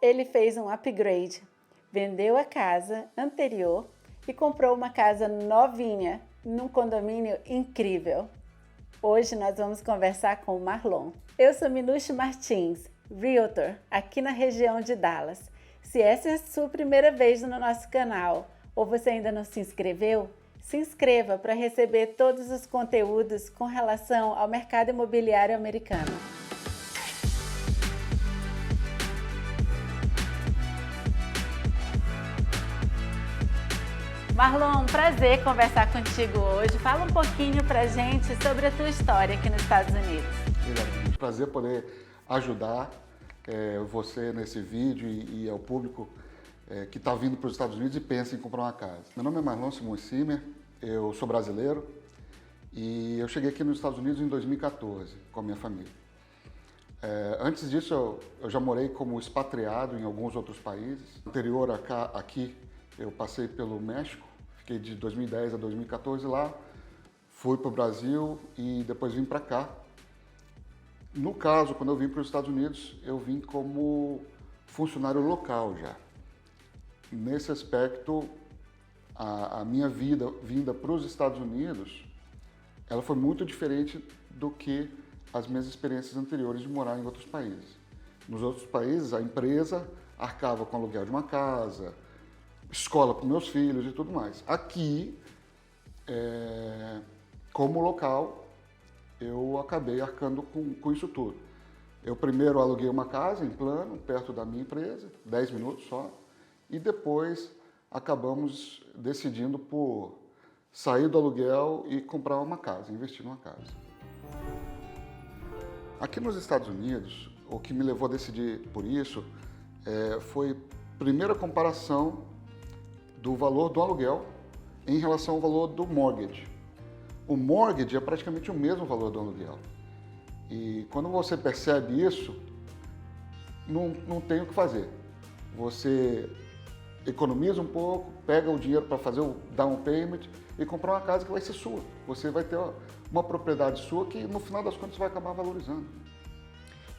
Ele fez um upgrade, vendeu a casa anterior e comprou uma casa novinha num condomínio incrível. Hoje nós vamos conversar com o Marlon. Eu sou Minuche Martins, Realtor, aqui na região de Dallas. Se essa é a sua primeira vez no nosso canal ou você ainda não se inscreveu, se inscreva para receber todos os conteúdos com relação ao mercado imobiliário americano. Marlon, prazer conversar contigo hoje. Fala um pouquinho pra gente sobre a tua história aqui nos Estados Unidos. Prazer poder ajudar você nesse vídeo e ao público que está vindo para os Estados Unidos e pensa em comprar uma casa. Meu nome é Marlon Simões Simer, eu sou brasileiro e eu cheguei aqui nos Estados Unidos em 2014 com a minha família. Antes disso, eu já morei como expatriado em alguns outros países. Anterior aqui, eu passei pelo México, fiquei de 2010 a 2014 lá, fui para o Brasil e depois vim para cá. No caso, quando eu vim para os Estados Unidos, eu vim como funcionário local já. Nesse aspecto, a minha vinda para os Estados Unidos, ela foi muito diferente do que as minhas experiências anteriores de morar em outros países. Nos outros países, a empresa arcava com o aluguel de uma casa, escola para meus filhos e tudo mais. Aqui, como local, eu acabei arcando com isso tudo. Eu primeiro aluguei uma casa em plano, perto da minha empresa, 10 minutos só, e depois acabamos decidindo por sair do aluguel e comprar uma casa, investir numa casa. Aqui nos Estados Unidos, o que me levou a decidir por isso foi a primeira comparação do valor do aluguel em relação ao valor do mortgage. O mortgage é praticamente o mesmo valor do aluguel. E quando você percebe isso, não tem o que fazer. Você economiza um pouco, pega o dinheiro para fazer o down payment e comprar uma casa que vai ser sua. Você vai ter uma propriedade sua que no final das contas vai acabar valorizando.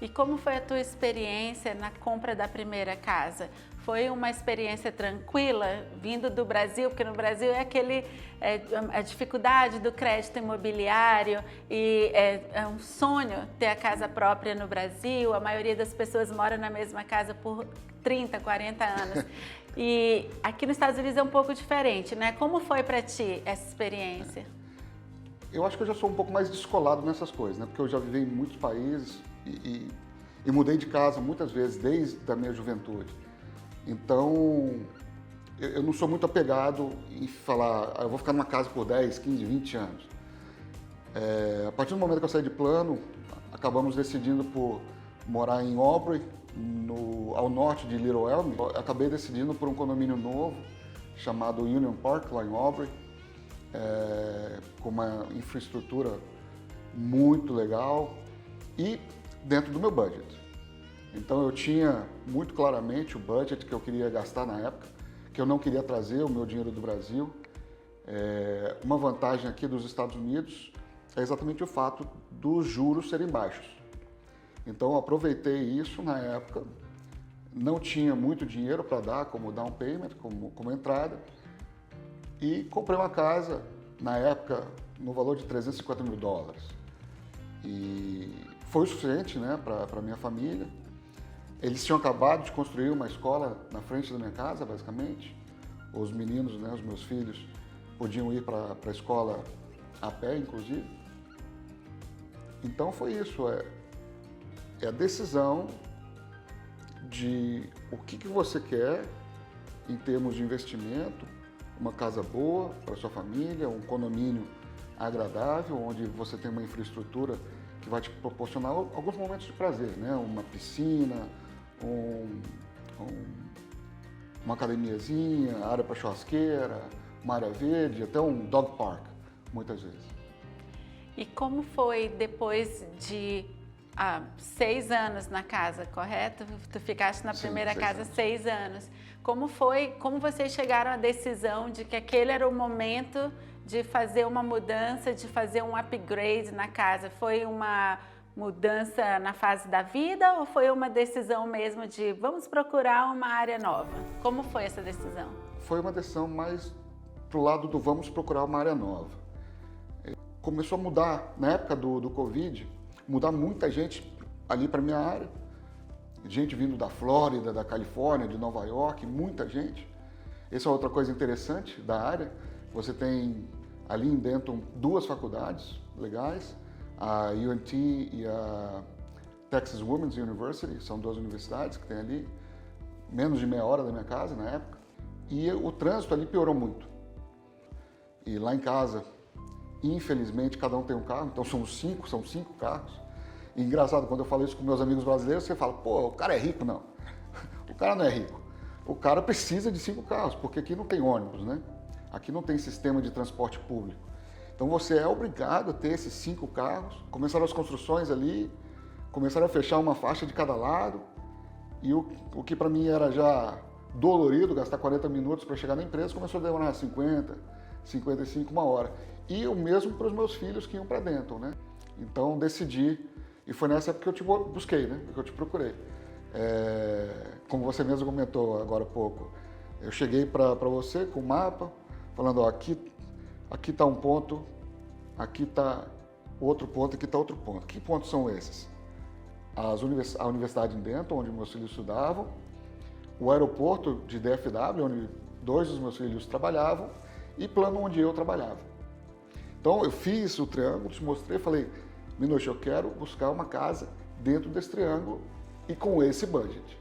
E como foi a tua experiência na compra da primeira casa? Foi uma experiência tranquila, vindo do Brasil, porque no Brasil a dificuldade do crédito imobiliário e é um sonho ter a casa própria no Brasil. A maioria das pessoas mora na mesma casa por 30, 40 anos. E aqui nos Estados Unidos é um pouco diferente, né? Como foi para ti essa experiência? Eu acho que eu já sou um pouco mais descolado nessas coisas, né? Porque eu já vivi em muitos países e mudei de casa muitas vezes desde a minha juventude. Então, eu não sou muito apegado em falar, eu vou ficar numa casa por 10, 15, 20 anos. A partir do momento que eu saí de plano, acabamos decidindo por morar em Aubrey, ao norte de Little Elm. Acabei decidindo por um condomínio novo, chamado Union Park, lá em Aubrey, com uma infraestrutura muito legal e dentro do meu budget. Então eu tinha muito claramente o budget que eu queria gastar na época, que eu não queria trazer o meu dinheiro do Brasil. Uma vantagem aqui dos Estados Unidos é exatamente o fato dos juros serem baixos. Então eu aproveitei isso na época, não tinha muito dinheiro para dar como down payment, como entrada, e comprei uma casa, na época, no valor de $350 mil. E foi o suficiente, né, para minha família. Eles tinham acabado de construir uma escola na frente da minha casa, basicamente. Os meninos, né, os meus filhos, podiam ir para a escola a pé, inclusive. Então foi isso, a decisão de o que você quer em termos de investimento, uma casa boa para sua família, um condomínio agradável, onde você tem uma infraestrutura que vai te proporcionar alguns momentos de prazer, né? Uma piscina, uma academiazinha, área para churrasqueira, uma área verde, até um dog park, muitas vezes. E como foi depois de 6 anos na casa, correto? Tu ficaste na primeira casa 6 anos. Como vocês chegaram à decisão de que aquele era o momento de fazer uma mudança, de fazer um upgrade na casa? Foi uma mudança na fase da vida ou foi uma decisão mesmo de vamos procurar uma área nova? Como foi essa decisão? Foi uma decisão mais pro lado do vamos procurar uma área nova. Começou a mudar, na época do Covid, mudar muita gente ali para minha área. Gente vindo da Flórida, da Califórnia, de Nova York, muita gente. Essa é outra coisa interessante da área. Você tem ali em Denton 2 faculdades legais, a UNT e a Texas Women's University, são 2 universidades que tem ali, menos de meia hora da minha casa na época. E o trânsito ali piorou muito. E lá em casa, infelizmente, cada um tem um carro, então são 5 carros. E engraçado, quando eu falo isso com meus amigos brasileiros, você fala, pô, o cara é rico? Não, o cara não é rico. O cara precisa de 5 carros, porque aqui não tem ônibus, né? Aqui não tem sistema de transporte público. Então você é obrigado a ter esses 5 carros. Começaram as construções ali, começaram a fechar uma faixa de cada lado. E o que para mim era já dolorido, gastar 40 minutos para chegar na empresa, começou a demorar 50, 55, uma hora. E o mesmo para os meus filhos que iam para Denton, né? Então decidi, e foi nessa época que eu te busquei, né? Que eu te procurei. Como você mesmo comentou agora há pouco, eu cheguei para você com o mapa, falando, ó, aqui está um ponto, aqui está outro ponto, aqui está outro ponto. Que pontos são esses? A Universidade em Denton, onde meus filhos estudavam, o aeroporto de DFW, onde 2 dos meus filhos trabalhavam, e Plano, onde eu trabalhava. Então eu fiz o triângulo, te mostrei, falei, Minucci, eu quero buscar uma casa dentro desse triângulo e com esse budget.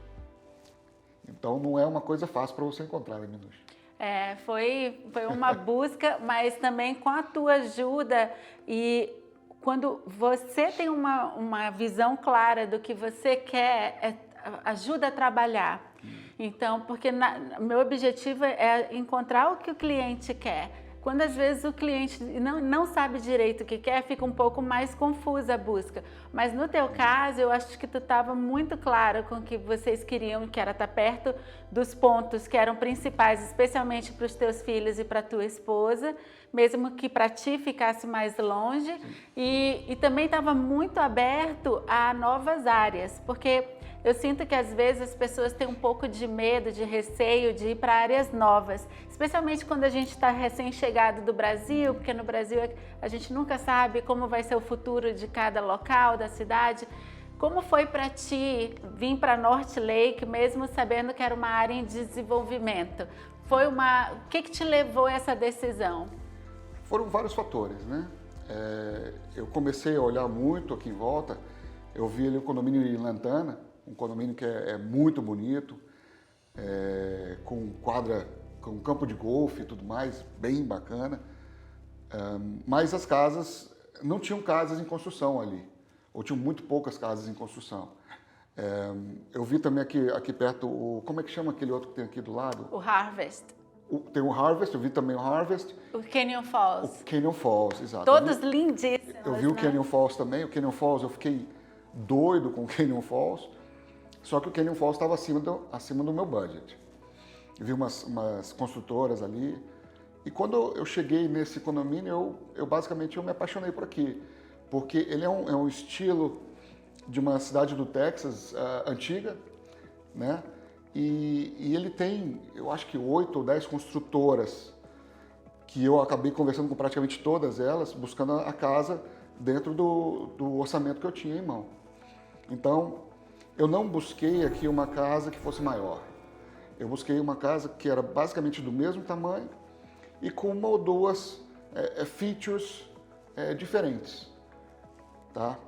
Então não é uma coisa fácil para você encontrar, né, Minucci? Foi uma busca, mas também com a tua ajuda. E quando você tem uma visão clara do que você quer, ajuda a trabalhar. Então, porque meu objetivo é encontrar o que o cliente quer. Quando às vezes o cliente não sabe direito o que quer, fica um pouco mais confusa a busca. Mas no teu caso, eu acho que tu estava muito claro com o que vocês queriam, que era estar perto dos pontos que eram principais, especialmente para os teus filhos e para a tua esposa, mesmo que para ti ficasse mais longe. E também estava muito aberto a novas áreas, porque eu sinto que às vezes as pessoas têm um pouco de medo, de receio de ir para áreas novas, especialmente quando a gente está recém-chegado do Brasil, porque no Brasil a gente nunca sabe como vai ser o futuro de cada local, da cidade. Como foi para ti vir para North Lake, mesmo sabendo que era uma área em desenvolvimento? O que te levou a essa decisão? Foram vários fatores, né? Eu comecei a olhar muito aqui em volta, eu vi ali o condomínio em Lantana, um condomínio que é muito bonito, com quadra, com campo de golfe e tudo mais, bem bacana. Mas as casas, não tinham casas em construção ali, ou tinham muito poucas casas em construção. Eu vi também aqui perto, como é que chama aquele outro que tem aqui do lado? O Harvest. Tem o Harvest, eu vi também o Harvest. O Canyon Falls. O Canyon Falls, exato. Todos lindíssimos, eu vi o Canyon Falls também, o Canyon Falls eu fiquei doido com o Canyon Falls. Só que o Canyon Falls estava acima do meu budget. Eu vi umas construtoras ali. E quando eu cheguei nesse condomínio, eu basicamente me apaixonei por aqui. Porque ele é um estilo de uma cidade do Texas antiga, né? E ele tem, eu acho que 8 ou 10 construtoras, que eu acabei conversando com praticamente todas elas, buscando a casa dentro do orçamento que eu tinha em mão. Então, eu não busquei aqui uma casa que fosse maior. Eu busquei uma casa que era basicamente do mesmo tamanho e com uma ou duas features diferentes. Tá?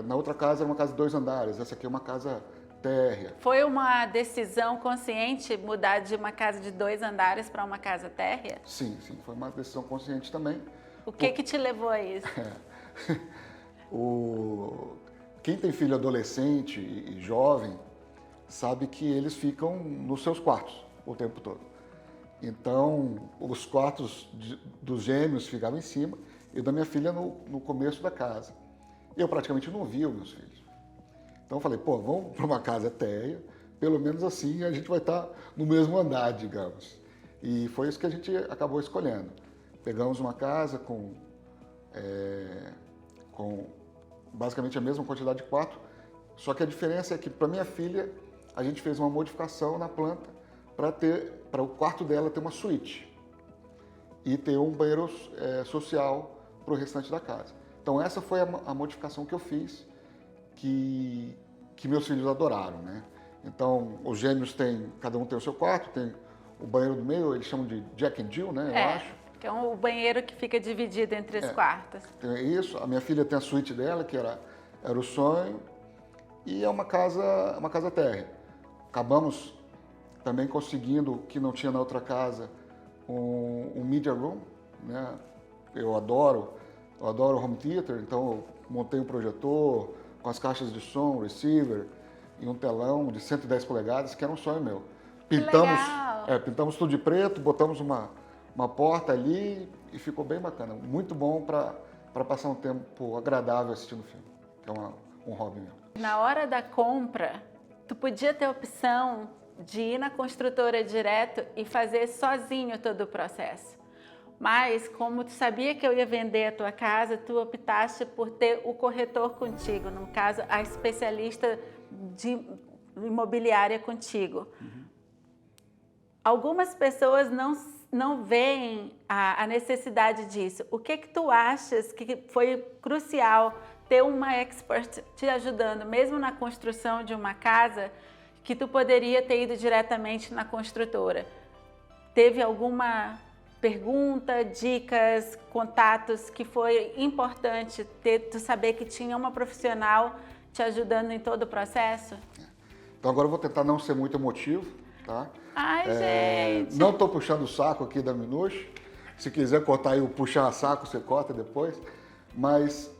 Na outra casa era uma casa de 2 andares, essa aqui é uma casa térrea. Foi uma decisão consciente mudar de uma casa de 2 andares para uma casa térrea? Sim, foi uma decisão consciente também. O que te levou a isso? Quem tem filho adolescente e jovem sabe que eles ficam nos seus quartos o tempo todo. Então, os quartos dos gêmeos ficavam em cima e da minha filha no começo da casa. Eu praticamente não via os meus filhos. Então eu falei, pô, vamos para uma casa térrea, pelo menos assim a gente vai estar no mesmo andar, digamos. E foi isso que a gente acabou escolhendo. Pegamos uma casa com basicamente a mesma quantidade de quarto, só que a diferença é que para minha filha a gente fez uma modificação na planta para o quarto dela ter uma suíte e ter um banheiro social para o restante da casa. Então essa foi a modificação que eu fiz, que meus filhos adoraram, né? Então os gêmeos cada um tem o seu quarto, tem o banheiro do meio, eles chamam de Jack and Jill, né? Eu acho. Que é o banheiro que fica dividido entre os quartos. Tem isso, a minha filha tem a suíte dela, que era o sonho, e é uma casa térrea. Acabamos também conseguindo, o que não tinha na outra casa, um media room, né? Eu adoro home theater, então eu montei um projetor com as caixas de som, receiver e um telão de 110 polegadas, que era um sonho meu. Pintamos tudo de preto, botamos uma porta ali e ficou bem bacana. Muito bom para passar um tempo agradável assistindo filme, que é um hobby meu. Na hora da compra, tu podia ter a opção de ir na construtora direto e fazer sozinho todo o processo. Mas, como tu sabia que eu ia vender a tua casa, tu optaste por ter o corretor contigo, no caso, a especialista de imobiliária contigo. Algumas pessoas não veem a necessidade disso. O que tu achas que foi crucial ter uma expert te ajudando, mesmo na construção de uma casa, que tu poderia ter ido diretamente na construtora? Teve alguma pergunta, dicas, contatos que foi importante tu saber que tinha uma profissional te ajudando em todo o processo? Então agora eu vou tentar não ser muito emotivo, tá? Ai, gente! Não estou puxando o saco aqui da Minush. Se quiser cortar aí o puxar saco, você corta depois. Mas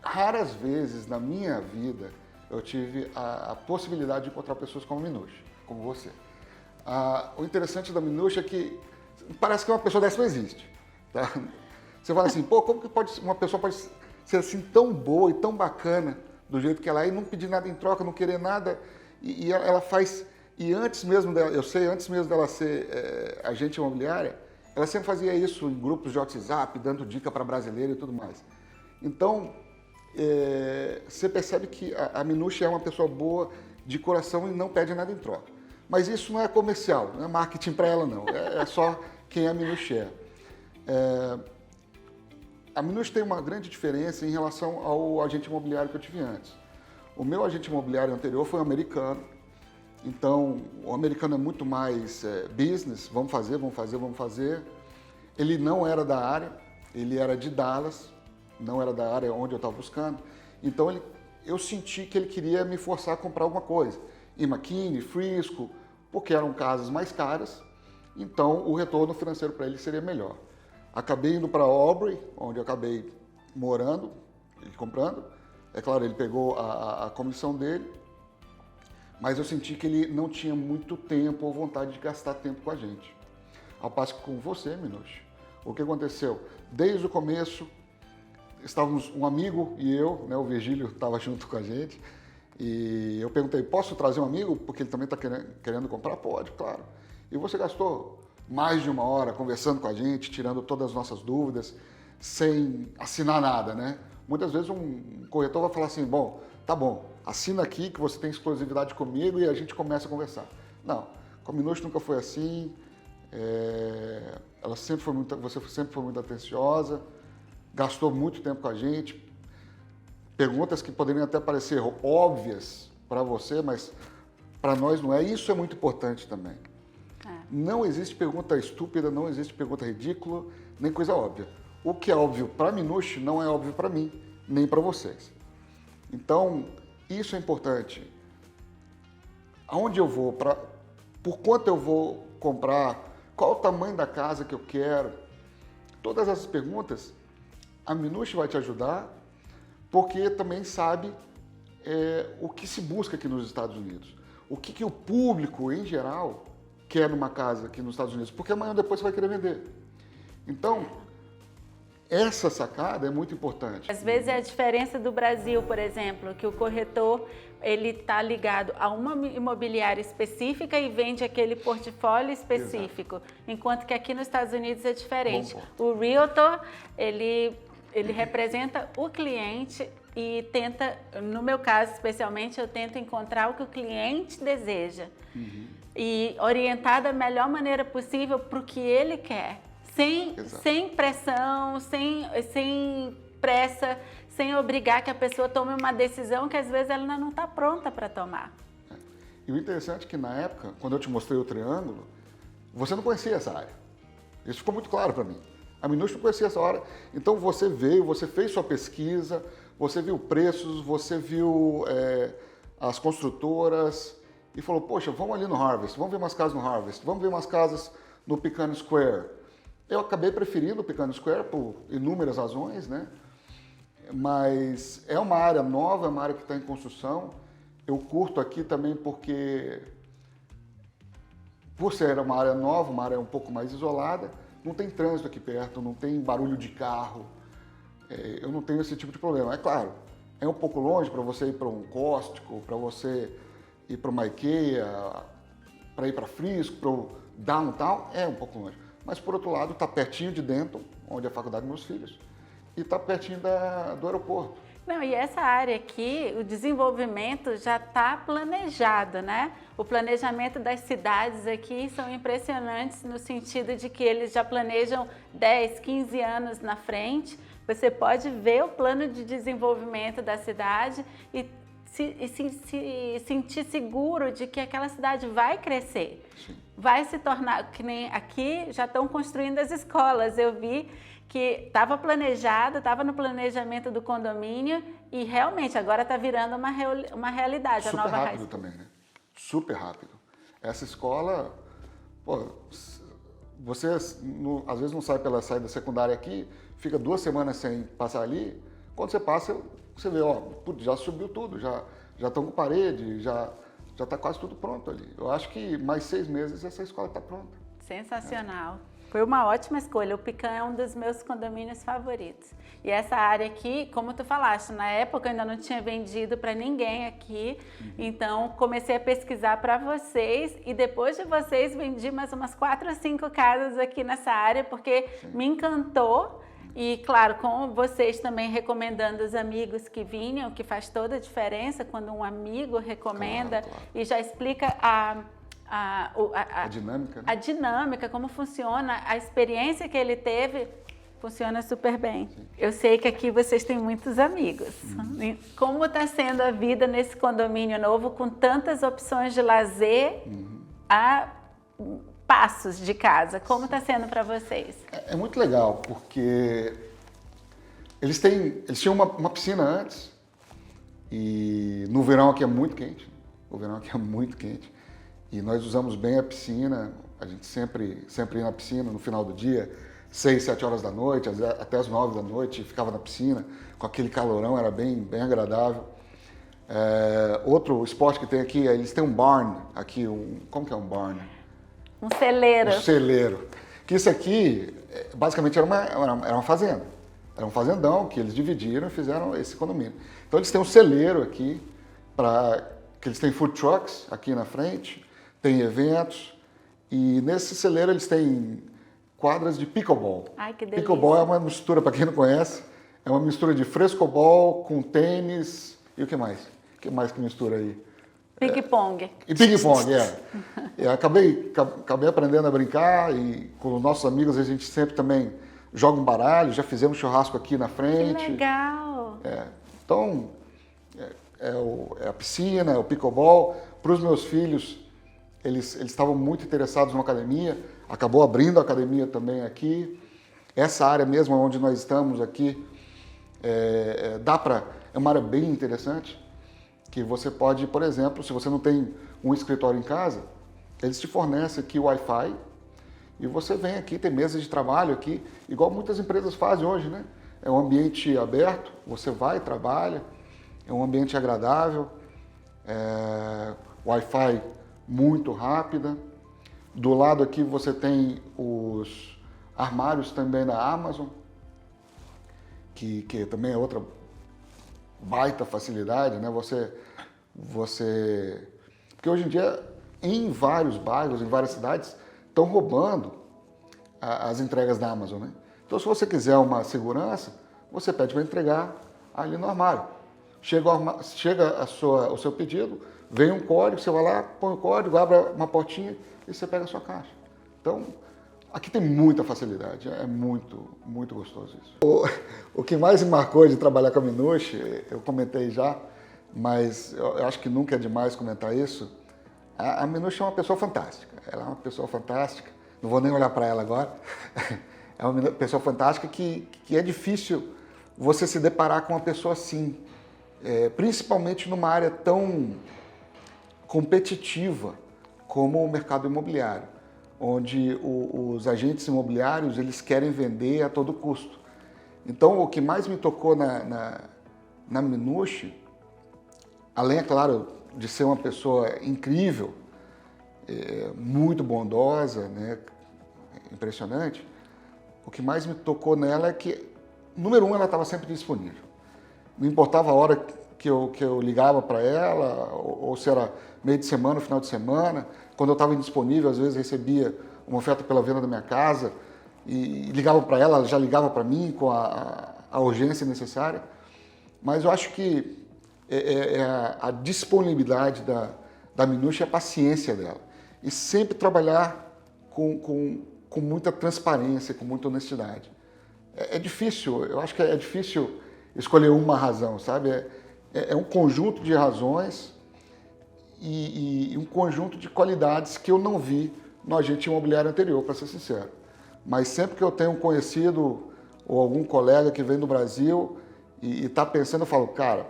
raras vezes na minha vida eu tive a possibilidade de encontrar pessoas como Minush, como você. O interessante da Minush é que parece que uma pessoa dessa não existe. Tá? Você fala assim, pô, como que uma pessoa pode ser assim tão boa e tão bacana do jeito que ela é e não pedir nada em troca, não querer nada, e ela faz... E antes mesmo dela ser agente imobiliária, ela sempre fazia isso em grupos de WhatsApp, dando dica para brasileiro e tudo mais. Então, você percebe que a Minush é uma pessoa boa de coração e não pede nada em troca. Mas isso não é comercial, não é marketing para ela não, é só quem a Minush é. A Minush tem uma grande diferença em relação ao agente imobiliário que eu tive antes. O meu agente imobiliário anterior foi um americano. Então, o americano é muito mais business, vamos fazer. Ele não era da área, ele era de Dallas, não era da área onde eu estava buscando. Então, eu senti que ele queria me forçar a comprar alguma coisa. Em McKinney, Frisco, porque eram casas mais caras, então o retorno financeiro para ele seria melhor. Acabei indo para Aubrey, onde eu acabei morando e comprando. É claro, ele pegou a comissão dele, mas eu senti que ele não tinha muito tempo ou vontade de gastar tempo com a gente. Ao passo que com você, Minush, o que aconteceu? Desde o começo, estávamos um amigo e eu, né, o Virgílio estava junto com a gente, e eu perguntei, posso trazer um amigo? Porque ele também está querendo comprar? Pode, claro. E você gastou mais de 1 hora conversando com a gente, tirando todas as nossas dúvidas, sem assinar nada, né? Muitas vezes um corretor vai falar assim, bom, tá bom, assina aqui que você tem exclusividade comigo e a gente começa a conversar. Não, com a Minush nunca foi assim, você sempre foi muito atenciosa, gastou muito tempo com a gente, perguntas que poderiam até parecer óbvias para você, mas para nós não é. Isso é muito importante também. Não existe pergunta estúpida, não existe pergunta ridícula, nem coisa óbvia. O que é óbvio para a Minush não é óbvio para mim, nem para vocês. Então, isso é importante. Aonde eu vou, por quanto eu vou comprar, qual o tamanho da casa que eu quero, todas essas perguntas, a Minush vai te ajudar, porque também sabe o que se busca aqui nos Estados Unidos. O que o público, em geral, quer numa casa aqui nos Estados Unidos, porque amanhã ou depois você vai querer vender. Então, essa sacada é muito importante. Às vezes é a diferença do Brasil, por exemplo, que o corretor ele está ligado a uma imobiliária específica e vende aquele portfólio específico, enquanto que aqui nos Estados Unidos é diferente. O realtor, ele ele representa o cliente e tenta, no meu caso especialmente, eu tento encontrar o que o cliente deseja e orientar da melhor maneira possível para o que ele quer, sem pressão, sem pressa, sem obrigar que a pessoa tome uma decisão que às vezes ela ainda não está pronta para tomar. E o interessante é que na época, quando eu te mostrei o triângulo, você não conhecia essa área. Isso ficou muito claro para mim. A Minust não conhecia essa área. Então você veio, você fez sua pesquisa, você viu preços, você viu as construtoras e falou, poxa, vamos ali no Harvest, vamos ver umas casas no Harvest, vamos ver umas casas no Picano Square. Eu acabei preferindo o Picano Square por inúmeras razões, né? Mas é uma área nova, é uma área que está em construção. Eu curto aqui também porque, por ser uma área nova, uma área um pouco mais isolada, não tem trânsito aqui perto, não tem barulho de carro. Eu não tenho esse tipo de problema. É claro, é um pouco longe para você ir para um Costco, para você ir para uma IKEA, para ir para Frisco, para o Downtown, é um pouco longe. Mas, por outro lado, está pertinho de Denton, onde é a faculdade dos meus filhos, e está pertinho do aeroporto. Não, e essa área aqui, o desenvolvimento já está planejado, né? O planejamento das cidades aqui são impressionantes no sentido de que eles já planejam 10, 15 anos na frente. Você pode ver o plano de desenvolvimento da cidade e se sentir seguro de que aquela cidade vai crescer. Sim. Vai se tornar, que nem aqui já estão construindo as escolas. Eu vi que estava planejado, estava no planejamento do condomínio e realmente agora está virando uma realidade. Super a nova rápido também, né? Super rápido. Essa escola, pô, você às vezes não sai pela saída secundária aqui, fica 2 semanas sem passar ali, quando você passa, você vê, ó, já subiu tudo, já estão com parede, já está quase tudo pronto ali. Eu acho que mais 6 meses essa escola está pronta. Sensacional. Foi uma ótima escolha. O Picã é um dos meus condomínios favoritos. E essa área aqui, como tu falaste, na época eu ainda não tinha vendido para ninguém aqui, então comecei a pesquisar para vocês e depois de vocês vendi mais umas 4 ou 5 casas aqui nessa área porque me encantou. E claro, com vocês também recomendando os amigos que vinham, que faz toda a diferença quando um amigo recomenda e já explica a dinâmica, né? A dinâmica, como funciona, a experiência que ele teve, funciona super bem. Sim. Eu sei que aqui vocês têm muitos amigos. Como está sendo a vida nesse condomínio novo com tantas opções de lazer a passos de casa? Como está sendo para vocês? É muito legal, porque eles tinham uma piscina antes e no verão aqui é muito quente. O verão aqui é muito quente. E nós usamos bem a piscina, a gente sempre ia na piscina no final do dia, 6, 7 horas da noite, até as 9 da noite, ficava na piscina, com aquele calorão, era bem agradável. Outro esporte que tem aqui, eles têm um barn aqui, como que é um barn? Um celeiro. Um celeiro. Que isso aqui, basicamente, era uma fazenda. Era um fazendão que eles dividiram e fizeram esse condomínio. Então eles têm um celeiro aqui, que eles têm food trucks aqui na frente, tem eventos, e nesse celeiro eles têm quadras de pickleball. Ai, que delícia. Pickleball é uma mistura, para quem não conhece, é uma mistura de frescobol com tênis e o que mais? O que mais que mistura aí? Ping-pong. E ping-pong, Eu acabei aprendendo a brincar e com os nossos amigos a gente sempre também joga um baralho, já fizemos churrasco aqui na frente. Que legal! Então, é a piscina, é o pickleball. Para os meus filhos, eles estavam muito interessados na academia, acabou abrindo a academia também aqui. Essa área mesmo onde nós estamos aqui, é uma área bem interessante, que você pode, por exemplo, se você não tem um escritório em casa, eles te fornecem aqui o Wi-Fi e você vem aqui, tem mesas de trabalho aqui, igual muitas empresas fazem hoje, né? É um ambiente aberto, você vai e trabalha, é um ambiente agradável, Wi-Fi muito rápida. Do lado aqui você tem os armários também da Amazon, que também é outra baita facilidade, né? Porque hoje em dia, em vários bairros, em várias cidades, estão roubando as entregas da Amazon, né? Então, se você quiser uma segurança, você pede para entregar ali no armário. Chega o seu pedido, vem um código, você vai lá, põe o código, abre uma portinha e você pega a sua caixa. Então, aqui tem muita facilidade, é muito, muito gostoso isso. O que mais me marcou de trabalhar com a Minush, eu comentei já, mas eu acho que nunca é demais comentar isso. A Minush é uma pessoa fantástica, ela é uma pessoa fantástica, não vou nem olhar para ela agora, é uma pessoa fantástica que é difícil você se deparar com uma pessoa assim, principalmente numa área tão competitiva como o mercado imobiliário, onde os agentes imobiliários eles querem vender a todo custo. Então, o que mais me tocou na Minush, além, é claro, de ser uma pessoa incrível, muito bondosa, né, impressionante, o que mais me tocou nela é que, número um, ela estava sempre disponível. Não importava a hora que eu ligava para ela, ou se era meio de semana, final de semana. Quando eu estava indisponível, às vezes recebia uma oferta pela venda da minha casa e ligava para ela, ela já ligava para mim com a urgência necessária. Mas eu acho que a disponibilidade da Minush é a paciência dela. E sempre trabalhar com muita transparência, com muita honestidade. É difícil, eu acho que é difícil escolher uma razão, sabe? É um conjunto de razões e um conjunto de qualidades que eu não vi no agente imobiliário anterior, para ser sincero. Mas sempre que eu tenho um conhecido ou algum colega que vem do Brasil e está pensando, eu falo, cara,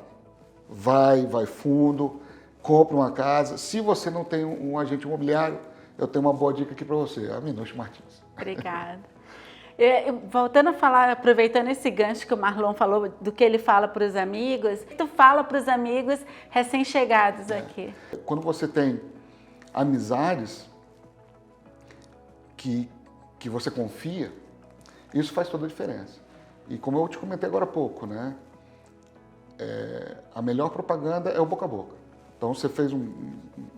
vai fundo, compra uma casa. Se você não tem um agente imobiliário, eu tenho uma boa dica aqui para você, a Minush Martins. Obrigada. Voltando a falar, aproveitando esse gancho que o Marlon falou, do que ele fala para os amigos, tu fala para os amigos recém-chegados aqui. Quando você tem amizades que você confia, isso faz toda a diferença. E como eu te comentei agora há pouco, né? A melhor propaganda é o boca a boca. Então você fez um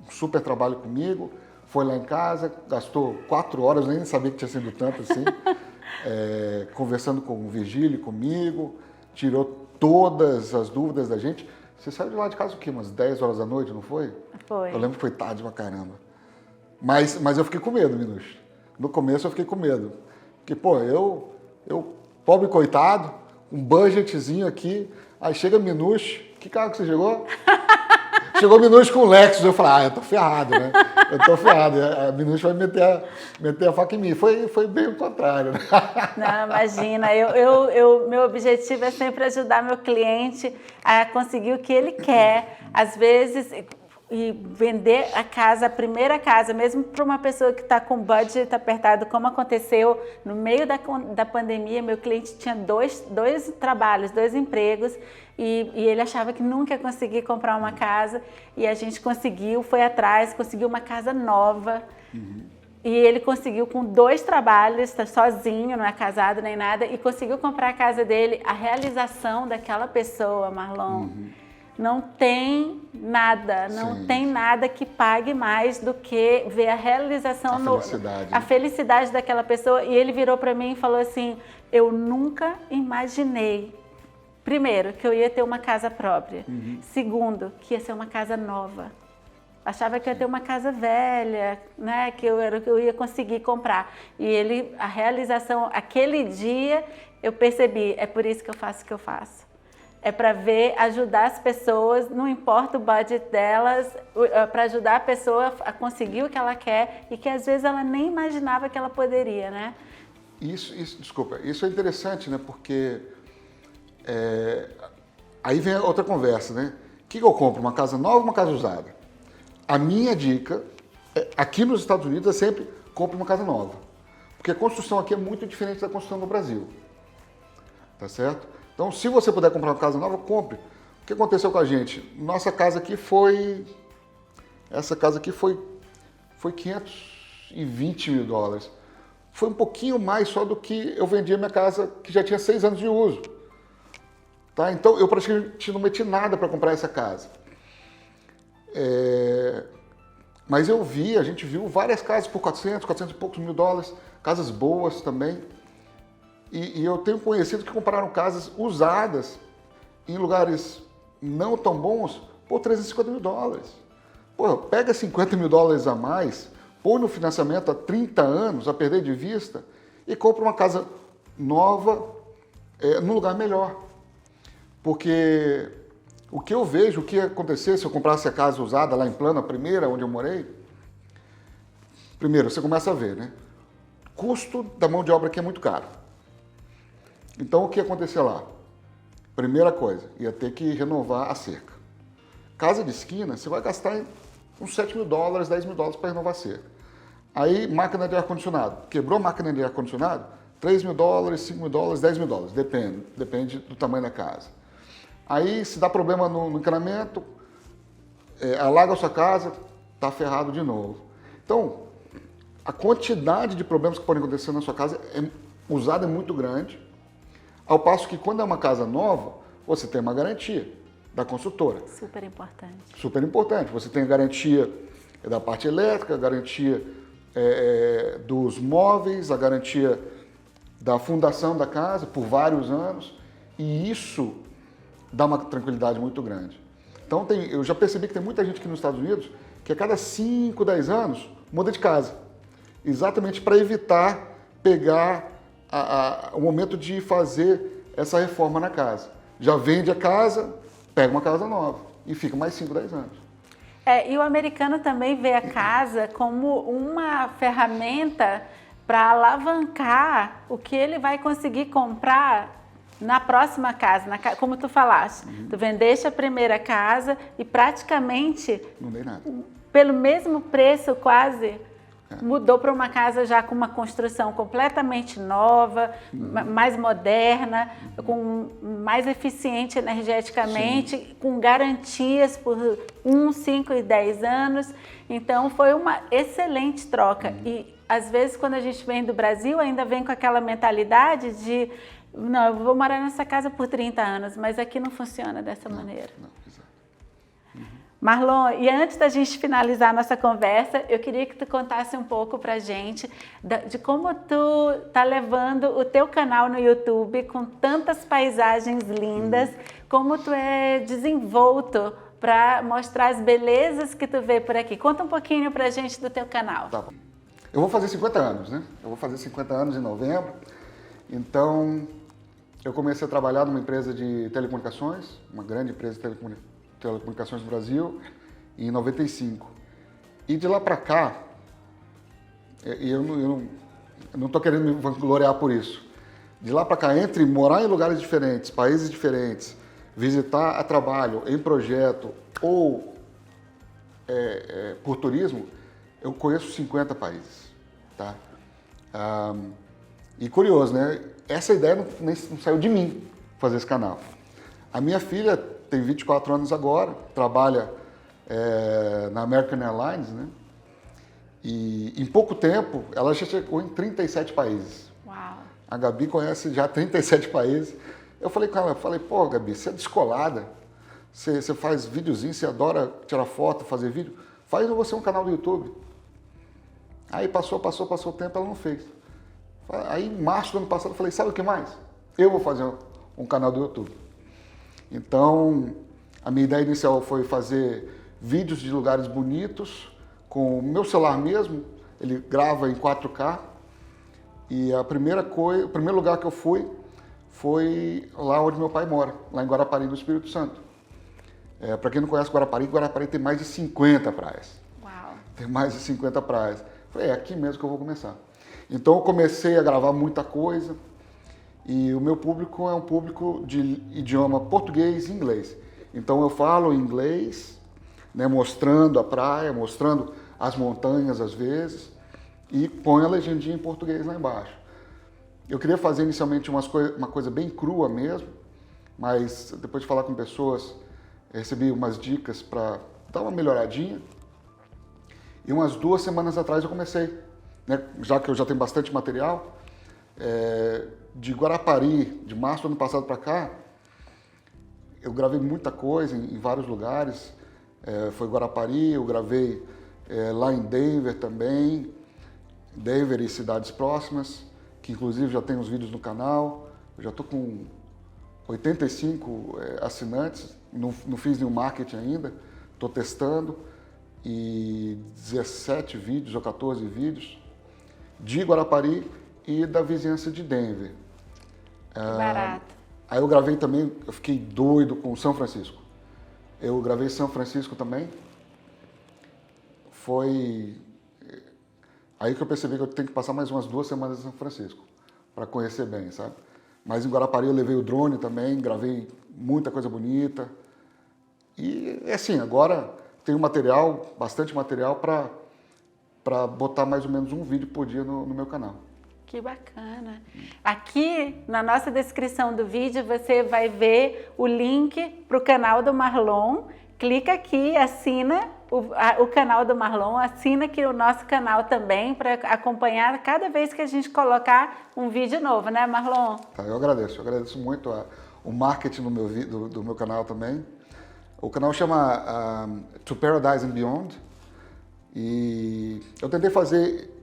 super trabalho comigo, foi lá em casa, gastou 4 horas, nem sabia que tinha sido tanto assim, conversando com o Virgílio, comigo, tirou todas as dúvidas da gente. Você saiu de lá de casa o quê? Umas 10 horas da noite, não foi? Foi. Eu lembro que foi tarde pra caramba. Mas eu fiquei com medo, Minush. No começo eu fiquei com medo. Porque, pô, eu pobre coitado, um budgetzinho aqui, aí chega Minush, que carro que você chegou? Chegou Minush com o Lexus, eu falei, eu tô ferrado, né? Eu tô ferrado, a Minush vai meter a faca em mim. Foi bem o contrário, né? Não, imagina, meu objetivo é sempre ajudar meu cliente a conseguir o que ele quer. Às vezes, e vender a casa, a primeira casa, mesmo para uma pessoa que está com budget apertado, como aconteceu no meio da pandemia, meu cliente tinha dois trabalhos, 2 empregos, e ele achava que nunca ia conseguir comprar uma casa, e a gente conseguiu, foi atrás, conseguiu uma casa nova, e ele conseguiu com 2 trabalhos, está sozinho, não é casado nem nada, e conseguiu comprar a casa dele. A realização daquela pessoa, Marlon, não tem nada, tem nada que pague mais do que ver a realização, a felicidade daquela pessoa. E ele virou para mim e falou assim, eu nunca imaginei, primeiro, que eu ia ter uma casa própria, segundo, que ia ser uma casa nova. Achava que ia ter uma casa velha, né, que eu ia conseguir comprar. E a realização, aquele dia, eu percebi, é por isso que eu faço o que eu faço. É para ajudar as pessoas, não importa o budget delas, para ajudar a pessoa a conseguir o que ela quer e que às vezes ela nem imaginava que ela poderia, né? Desculpa, isso é interessante, né? Porque aí vem outra conversa, né? O que eu compro? Uma casa nova ou uma casa usada? A minha dica, aqui nos Estados Unidos, é sempre compre uma casa nova. Porque a construção aqui é muito diferente da construção no Brasil. Tá certo? Então, se você puder comprar uma casa nova, compre. O que aconteceu com a gente? Nossa casa aqui essa casa aqui foi $520 mil. Foi um pouquinho mais só do que eu vendi a minha casa, que já tinha 6 anos de uso. Tá? Então, eu praticamente não meti nada para comprar essa casa. Mas a gente viu várias casas por 400 e poucos mil dólares, casas boas também. E eu tenho conhecido que compraram casas usadas em lugares não tão bons por $350 mil. Pô, pega $50 mil a mais, põe no financiamento há 30 anos, a perder de vista, e compra uma casa nova num lugar melhor. Porque o que eu vejo, o que ia acontecer se eu comprasse a casa usada lá em Plano, a primeira, onde eu morei, primeiro, você começa a ver, né? Custo da mão de obra aqui é muito caro. Então, o que ia acontecer lá? Primeira coisa, ia ter que renovar a cerca. Casa de esquina, você vai gastar uns $7 mil, $10 mil para renovar a cerca. Aí, máquina de ar-condicionado. Quebrou a máquina de ar-condicionado, $3 mil, $5 mil, $10 mil. Depende do tamanho da casa. Aí, se dá problema no encanamento, alaga a sua casa, está ferrado de novo. Então, a quantidade de problemas que podem acontecer na sua casa usada é muito grande, ao passo que quando é uma casa nova, você tem uma garantia da construtora. Super importante. Super importante. Você tem a garantia da parte elétrica, a garantia dos móveis, a garantia da fundação da casa por vários anos, e isso dá uma tranquilidade muito grande. Então, eu já percebi que tem muita gente aqui nos Estados Unidos que a cada 5, 10 anos muda de casa, exatamente para evitar pegar o momento de fazer essa reforma na casa. Já vende a casa, pega uma casa nova e fica mais 5, 10 anos. E o americano também vê a casa como uma ferramenta para alavancar o que ele vai conseguir comprar na próxima casa, como tu falaste. Tu vendeste a primeira casa e praticamente, não dei nada, pelo mesmo preço quase, mudou para uma casa já com uma construção completamente nova, mais moderna, mais eficiente energeticamente, sim, com garantias por 1, 5 e 10 anos. Então, foi uma excelente troca. E, às vezes, quando a gente vem do Brasil, ainda vem com aquela mentalidade de não, eu vou morar nessa casa por 30 anos, mas aqui não funciona dessa maneira. Não, exato. Marlon, e antes da gente finalizar a nossa conversa, eu queria que tu contasse um pouco pra gente de como tu tá levando o teu canal no YouTube com tantas paisagens lindas, como tu é desenvolto para mostrar as belezas que tu vê por aqui. Conta um pouquinho pra gente do teu canal. Tá bom. Eu vou fazer 50 anos, né? Eu vou fazer 50 anos em novembro, então eu comecei a trabalhar numa empresa de telecomunicações, uma grande empresa de telecomunicações do Brasil, em 95. E de lá para cá, eu não estou querendo me vangloriar por isso. De lá para cá, entre morar em lugares diferentes, países diferentes, visitar a trabalho, em projeto ou por turismo, eu conheço 50 países. Tá? E curioso, né? Essa ideia não saiu de mim, fazer esse canal. A minha filha tem 24 anos agora, trabalha na American Airlines, né? E em pouco tempo, ela já chegou em 37 países. Uau. A Gabi conhece já 37 países. Eu falei com ela, pô, Gabi, você é descolada, você faz videozinho, você adora tirar foto, fazer vídeo, faz você um canal do YouTube. Aí passou o tempo, ela não fez. Aí em março do ano passado eu falei, sabe o que mais? Eu vou fazer um canal do YouTube. Então, a minha ideia inicial foi fazer vídeos de lugares bonitos, com o meu celular mesmo, ele grava em 4K. E o primeiro lugar que eu fui foi lá onde meu pai mora, lá em Guarapari, no Espírito Santo. Para quem não conhece Guarapari tem mais de 50 praias. Uau. Tem mais de 50 praias. Falei, é aqui mesmo que eu vou começar. Então eu comecei a gravar muita coisa e o meu público é um público de idioma português e inglês. Então eu falo inglês, né, mostrando a praia, mostrando as montanhas às vezes e ponho a legendinha em português lá embaixo. Eu queria fazer inicialmente uma coisa bem crua mesmo, mas depois de falar com pessoas, recebi umas dicas para dar uma melhoradinha. E umas 2 semanas atrás eu comecei, né, já que eu já tenho bastante material, de Guarapari, de março do ano passado para cá, eu gravei muita coisa em vários lugares. Foi Guarapari, eu gravei lá em Denver também, Denver e cidades próximas, que inclusive já tem os vídeos no canal. Eu já estou com 85 assinantes, não fiz nenhum marketing ainda, estou testando. E 17 vídeos ou 14 vídeos de Guarapari e da vizinhança de Denver. Que barato. Aí eu gravei também, eu fiquei doido com São Francisco. Eu gravei São Francisco também. Foi aí que eu percebi que eu tenho que passar mais umas 2 semanas em São Francisco para conhecer bem, sabe? Mas em Guarapari eu levei o drone também, gravei muita coisa bonita. E assim, agora tenho material, bastante material para botar mais ou menos um vídeo por dia no meu canal. Que bacana. Aqui na nossa descrição do vídeo você vai ver o link para o canal do Marlon. Clica aqui, assina o canal do Marlon, assina aqui o nosso canal também para acompanhar cada vez que a gente colocar um vídeo novo, né, Marlon? Tá, eu agradeço muito o marketing do meu canal também. O canal chama To Paradise and Beyond e eu tentei fazer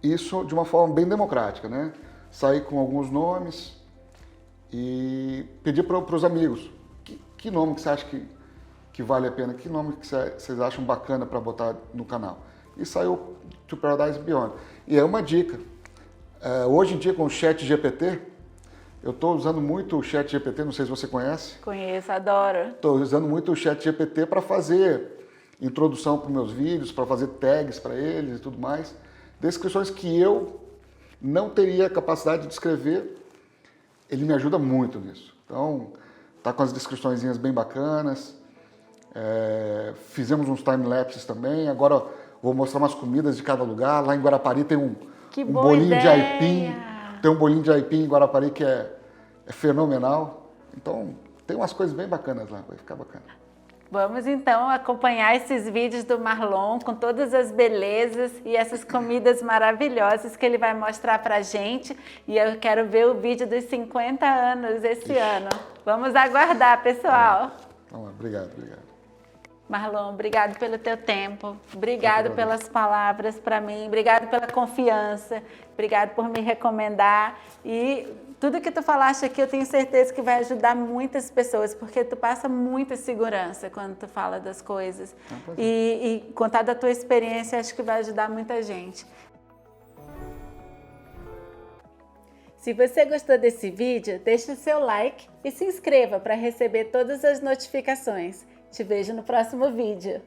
isso de uma forma bem democrática, né? Sair com alguns nomes e pedir para os amigos que nome que você acha que vale a pena, que nome que vocês acham bacana para botar no canal. E saiu To Paradise and Beyond. E é uma dica, hoje em dia com o ChatGPT, eu estou usando muito o ChatGPT, não sei se você conhece. Conheço, adoro. Estou usando muito o ChatGPT para fazer introdução para os meus vídeos, para fazer tags para eles e tudo mais. Descrições que eu não teria capacidade de escrever, ele me ajuda muito nisso. Então, tá com as descriçõezinhas bem bacanas. Fizemos uns time-lapses também. Agora vou mostrar umas comidas de cada lugar. Lá em Guarapari tem um bolinho de aipim. Tem um bolinho de aipim em Guarapari que é fenomenal. Então, tem umas coisas bem bacanas lá, vai ficar bacana. Vamos então acompanhar esses vídeos do Marlon com todas as belezas e essas comidas maravilhosas que ele vai mostrar pra gente. E eu quero ver o vídeo dos 50 anos esse ano. Vamos aguardar, pessoal. Vamos lá, obrigado. Marlon, obrigado pelo teu tempo, obrigado pelas palavras para mim, obrigado pela confiança, obrigado por me recomendar e tudo que tu falaste aqui eu tenho certeza que vai ajudar muitas pessoas, porque tu passa muita segurança quando tu fala das coisas e contar da tua experiência acho que vai ajudar muita gente. Se você gostou desse vídeo, deixe o seu like e se inscreva para receber todas as notificações. Te vejo no próximo vídeo.